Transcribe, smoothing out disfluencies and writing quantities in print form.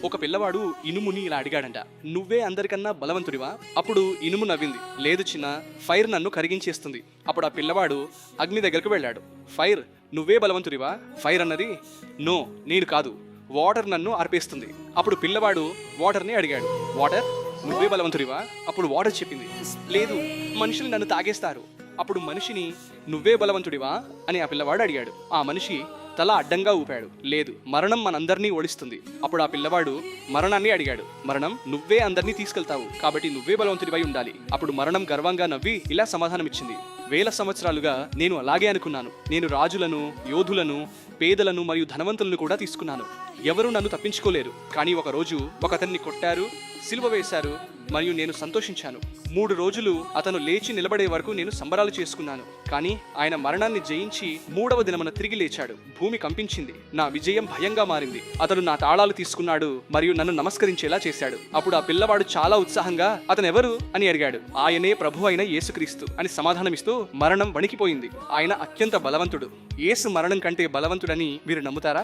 ఒక పిల్లవాడు ఇనుముని ఇలా అడిగాడంట, నువ్వే అందరికన్నా బలవంతుడివా? అప్పుడు ఇనుము నవ్వింది, లేదు చిన్న, ఫైర్ నన్ను కరిగించేస్తుంది. అప్పుడు ఆ పిల్లవాడు అగ్ని దగ్గరకు వెళ్ళాడు. ఫైర్, నువ్వే బలవంతుడివా? ఫైర్ అన్నది, నో, నేను కాదు, వాటర్ నన్ను ఆర్పేస్తుంది. అప్పుడు పిల్లవాడు వాటర్ని అడిగాడు, వాటర్, నువ్వే బలవంతుడివా? అప్పుడు వాటర్ చెప్పింది, లేదు, మనుషులు నన్ను తాగేస్తారు. అప్పుడు మనిషిని, నువ్వే బలవంతుడివా అని ఆ పిల్లవాడు అడిగాడు. ఆ మనిషి తల అడ్డంగా ఊపాడు, లేదు, మరణం మనందరినీ ఓడిస్తుంది. అప్పుడు ఆ పిల్లవాడు మరణాన్ని అడిగాడు, మరణం, నువ్వే అందరినీ తీసుకెళ్తావు, కాబట్టి నువ్వే బలవంతుడివై ఉండాలి. అప్పుడు మరణం గర్వంగా నవ్వి ఇలా సమాధానమిచ్చింది, 1000 సంవత్సరాలుగా నేను అలాగే అనుకున్నాను. నేను రాజులను, యోధులను, పేదలను మరియు ధనవంతులను కూడా తీసుకున్నాను. ఎవరూ నన్ను తప్పించుకోలేరు. కానీ ఒకరోజు ఒకతన్ని కొట్టారు, సిలువ వేశారు, మరియు నేను సంతోషించాను. 3 రోజులు అతను లేచి నిలబడే వరకు నేను సంబరాలు చేసుకున్నాను. కానీ ఆయన మరణాన్ని జయించి 3వ దినమున తిరిగి లేచాడు. భూమి కంపించింది. నా విజయం భయంగా మారింది. అతను నా తాళాలు తీసుకున్నాడు మరియు నన్ను నమస్కరించేలా చేశాడు. అప్పుడు ఆ పిల్లవాడు చాలా ఉత్సాహంగా, అతను ఎవరు అని అడిగాడు. ఆయనే ప్రభు అయిన యేసుక్రీస్తు అని సమాధానమిస్తూ మరణం వణికిపోయింది. ఆయన అత్యంత బలవంతుడు. యేసు మరణం కంటే బలవంతుడని మీరు నమ్ముతారా?